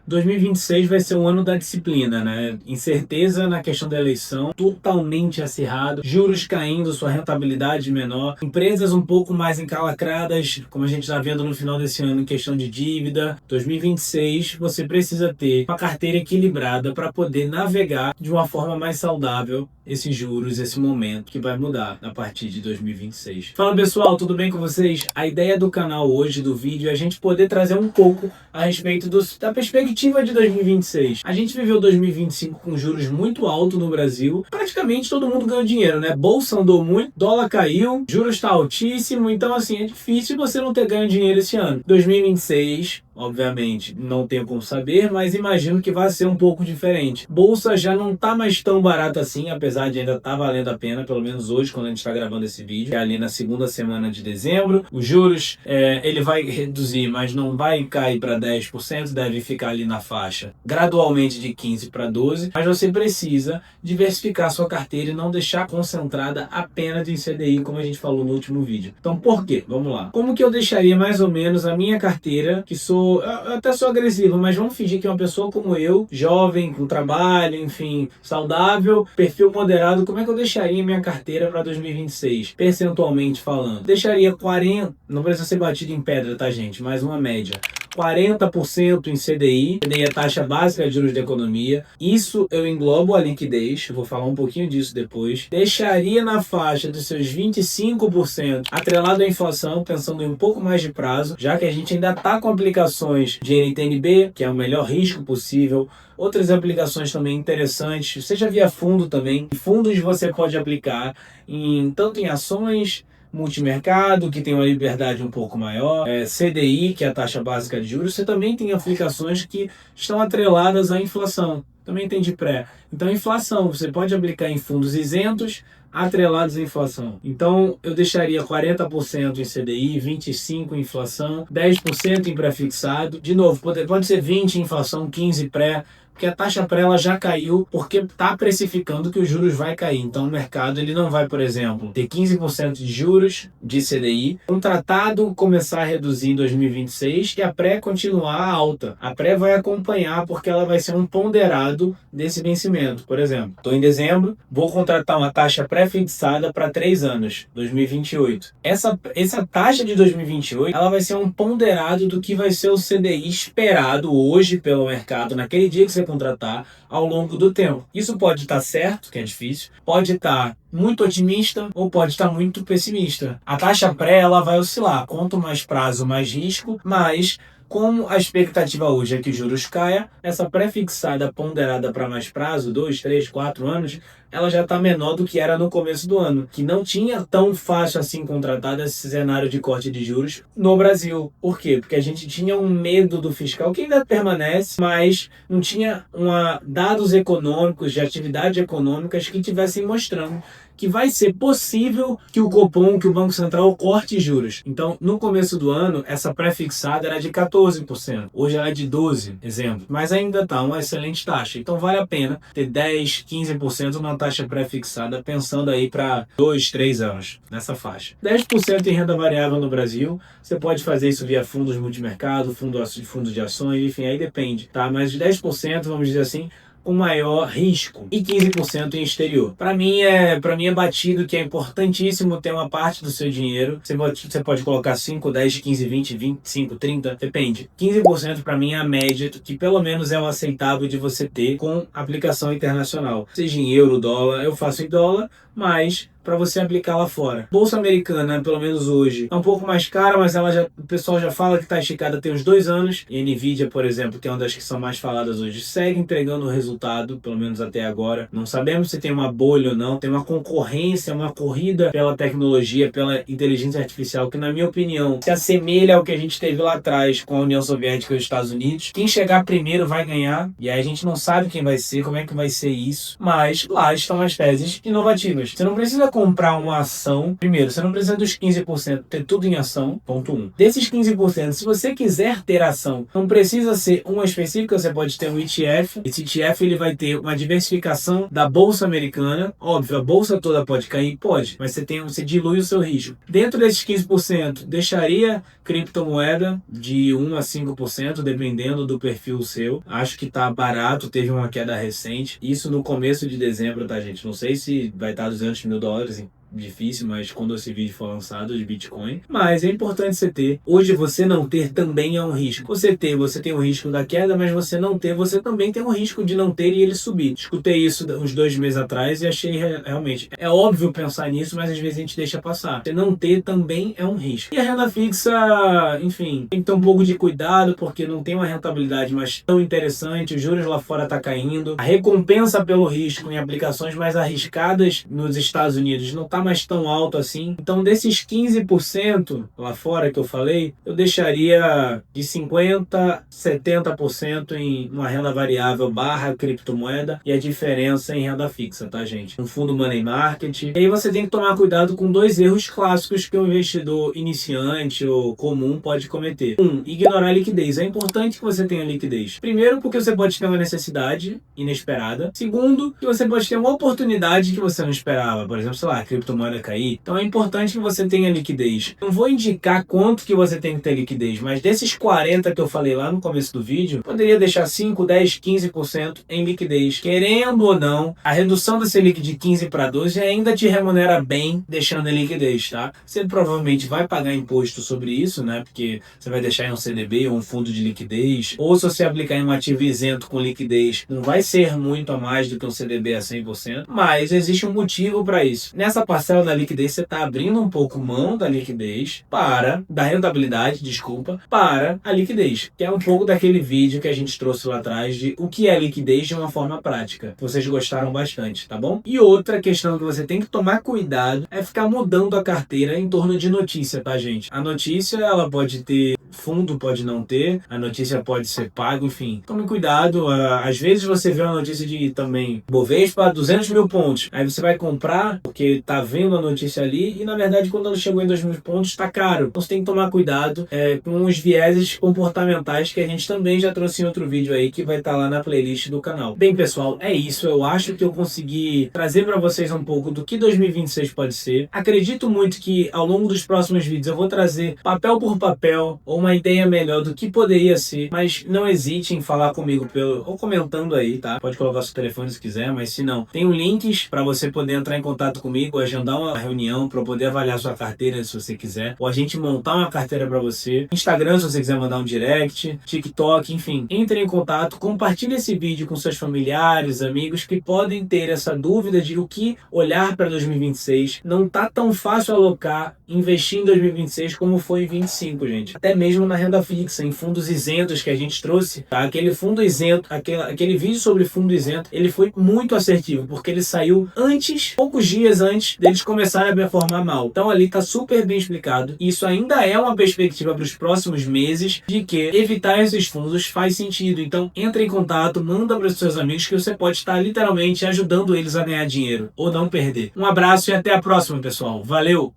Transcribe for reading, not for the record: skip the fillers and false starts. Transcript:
2026 vai ser o ano da disciplina, né? Incerteza na questão da eleição, totalmente acirrado, juros caindo, sua rentabilidade menor, empresas um pouco mais encalacradas, como a gente está vendo no final desse ano em questão de dívida. 2026 você precisa ter uma carteira equilibrada para poder navegar de uma forma mais saudável esses juros, esse momento que vai mudar a partir de 2026. Fala pessoal, tudo bem com vocês? A ideia do canal hoje, do vídeo, é a gente poder trazer um pouco a respeito da perspectiva de 2026. A gente viveu 2025 com juros muito altos no Brasil. Praticamente todo mundo ganhou dinheiro, né? Bolsa andou muito, dólar caiu, juros está altíssimo. Então, assim, é difícil você não ter ganho dinheiro esse ano. 2026... obviamente, não tenho como saber, mas imagino que vai ser um pouco diferente. Bolsa já não tá mais tão barata assim, apesar de ainda tá valendo a pena, pelo menos hoje, quando a gente está gravando esse vídeo, é ali na segunda semana de dezembro. Os juros, ele vai reduzir, mas não vai cair para 10%, deve ficar ali na faixa gradualmente de 15 para 12%, mas você precisa diversificar sua carteira e não deixar concentrada apenas em CDI, como a gente falou no último vídeo. Então, por quê? Vamos lá. Como que eu deixaria mais ou menos a minha carteira, que eu até sou agressivo, mas vamos fingir que uma pessoa como eu, jovem, com trabalho, enfim, saudável, perfil moderado, como é que eu deixaria minha carteira para 2026? Percentualmente falando. Deixaria 40%, não precisa ser batido em pedra, tá gente, mas uma média. 40% em CDI, CDI é taxa básica de juros da economia. Isso eu englobo a liquidez, eu vou falar um pouquinho disso depois. Deixaria na faixa dos seus 25% atrelado à inflação, pensando em um pouco mais de prazo, já que a gente ainda está com aplicações de NTNB, que é o melhor risco possível. Outras aplicações também interessantes, seja via fundo também. Fundos você pode aplicar tanto em ações, multimercado, que tem uma liberdade um pouco maior, CDI, que é a taxa básica de juros. Você também tem aplicações que estão atreladas à inflação, também tem de pré. Então, inflação, você pode aplicar em fundos isentos, atrelados à inflação. Então, eu deixaria 40% em CDI, 25% em inflação, 10% em pré-fixado. De novo, pode ser 20% em inflação, 15% pré, porque a taxa pré ela já caiu, porque está precificando que os juros vai cair. Então o mercado ele não vai, por exemplo, ter 15% de juros de CDI, um tratado começar a reduzir em 2026 e a pré continuar alta. A pré vai acompanhar porque ela vai ser um ponderado desse vencimento. Por exemplo, estou em dezembro, vou contratar uma taxa pré-fixada para 3 anos, 2028. Essa taxa de 2028 ela vai ser um ponderado do que vai ser o CDI esperado hoje pelo mercado, naquele dia que você contratar, ao longo do tempo. Isso pode estar certo, que é difícil, pode estar muito otimista ou pode estar muito pessimista. A taxa pré ela vai oscilar, quanto mais prazo, mais risco, mas como a expectativa hoje é que os juros caia, essa pré-fixada ponderada para mais prazo, 2, 3, 4 anos, ela já está menor do que era no começo do ano, que não tinha tão fácil assim contratado esse cenário de corte de juros no Brasil. Por quê? Porque a gente tinha um medo do fiscal, que ainda permanece, mas não tinha dados econômicos, de atividade econômicas que estivessem mostrando que vai ser possível que o Copom, que o Banco Central, corte juros. Então, no começo do ano, essa pré-fixada era de 14%. Hoje ela é de 12%, exemplo. Mas ainda está uma excelente taxa. Então, vale a pena ter 10%, 15% numa taxa pré-fixada, pensando aí para 2, 3 anos, nessa faixa. 10% em renda variável no Brasil. Você pode fazer isso via fundos multimercado, fundos de ações, enfim, aí depende, tá? Mas de 10%, vamos dizer assim, com maior risco, e 15% em exterior. Para mim é batido que é importantíssimo ter uma parte do seu dinheiro. Você pode colocar 5, 10, 15, 20, 25, 30, depende. 15% para mim é a média, que pelo menos é o aceitável de você ter com aplicação internacional. Seja em euro, dólar, eu faço em dólar, mas para você aplicar lá fora. Bolsa americana, pelo menos hoje, é um pouco mais cara, mas o pessoal já fala que está esticada tem uns 2 anos. E a Nvidia, por exemplo, que é uma das que são mais faladas hoje, segue entregando o resultado, pelo menos até agora. Não sabemos se tem uma bolha ou não, tem uma concorrência, uma corrida pela tecnologia, pela inteligência artificial, que na minha opinião se assemelha ao que a gente teve lá atrás com a União Soviética e os Estados Unidos. Quem chegar primeiro vai ganhar, e aí a gente não sabe quem vai ser, como é que vai ser isso, mas lá estão as teses inovativas. Você não precisa comprar uma ação, primeiro, você não precisa dos 15% ter tudo em ação, ponto 1. Desses 15%, se você quiser ter ação, não precisa ser uma específica, você pode ter um ETF. Esse ETF ele vai ter uma diversificação da bolsa americana. Óbvio, a bolsa toda pode cair? Pode, mas você dilui o seu risco. Dentro desses 15%, deixaria criptomoeda de 1 a 5%, dependendo do perfil seu. Acho que tá barato, teve uma queda recente. Isso no começo de dezembro, tá, gente? Não sei se vai estar $200 mil, difícil, mas quando esse vídeo for lançado de Bitcoin. Mas é importante você ter. Hoje você não ter também é um risco. Você tem o risco da queda, mas você não ter, você também tem o risco de não ter e ele subir. Escutei isso uns 2 meses atrás e achei realmente. É óbvio pensar nisso, mas às vezes a gente deixa passar. Você não ter também é um risco. E a renda fixa, enfim, tem que ter um pouco de cuidado porque não tem uma rentabilidade mais tão interessante. Os juros lá fora tá caindo. A recompensa pelo risco em aplicações mais arriscadas nos Estados Unidos não tá mais tão alto assim. Então, desses 15% lá fora que eu falei, eu deixaria de 50% a 70% em uma renda variável / criptomoeda e a diferença em renda fixa, tá, gente? Um fundo money market. E aí você tem que tomar cuidado com 2 erros clássicos que o investidor iniciante ou comum pode cometer. Ignorar a liquidez. É importante que você tenha liquidez. Primeiro, porque você pode ter uma necessidade inesperada. Segundo, que você pode ter uma oportunidade que você não esperava. Por exemplo, sei lá, a criptomoeda cair. Então é importante que você tenha liquidez. Não vou indicar quanto que você tem que ter liquidez, mas desses 40 que eu falei lá no começo do vídeo, poderia deixar 5, 10, 15% em liquidez. Querendo ou não, a redução desse Selic de 15 para 12 ainda te remunera bem deixando em liquidez, tá? Você provavelmente vai pagar imposto sobre isso, né? Porque você vai deixar em um CDB ou um fundo de liquidez, ou se você aplicar em um ativo isento com liquidez, não vai ser muito a mais do que um CDB a 100%, mas existe um motivo para isso. Nessa parcela da liquidez, você está abrindo um pouco mão da liquidez da rentabilidade, para a liquidez, que é um pouco daquele vídeo que a gente trouxe lá atrás de o que é liquidez de uma forma prática. Vocês gostaram bastante, tá bom? E outra questão que você tem que tomar cuidado é ficar mudando a carteira em torno de notícia, tá, gente? A notícia, ela pode ter fundo, pode não ter, a notícia pode ser paga, enfim. Tome cuidado, às vezes você vê uma notícia de também Bovespa 200 mil pontos, aí você vai comprar porque tá vendo a notícia ali e na verdade quando ela chegou em 2 mil pontos tá caro. Então você tem que tomar cuidado com os vieses comportamentais que a gente também já trouxe em outro vídeo aí que vai estar lá na playlist do canal. Bem, pessoal, é isso. Eu acho que eu consegui trazer para vocês um pouco do que 2026 pode ser. Acredito muito que ao longo dos próximos vídeos eu vou trazer papel por papel ou uma ideia melhor do que poderia ser, mas não hesite em falar comigo ou comentando aí, tá? Pode colocar seu telefone se quiser, mas se não, tem links para você poder entrar em contato comigo, agendar uma reunião para poder avaliar sua carteira se você quiser, ou a gente montar uma carteira para você. Instagram, se você quiser mandar um direct, TikTok, enfim, entre em contato, compartilhe esse vídeo com seus familiares, amigos que podem ter essa dúvida de o que olhar para 2026. Não tá tão fácil alocar, investir em 2026 como foi em 25, gente. Até mesmo na renda fixa, em fundos isentos que a gente trouxe, tá? Aquele fundo isento, aquele vídeo sobre fundo isento, ele foi muito assertivo, porque ele saiu poucos dias antes deles começarem a performar mal. Então ali tá super bem explicado. E isso ainda é uma perspectiva para os próximos meses de que evitar esses fundos faz sentido. Então entre em contato, manda para os seus amigos que você pode estar literalmente ajudando eles a ganhar dinheiro ou não perder. Um abraço e até a próxima, pessoal. Valeu!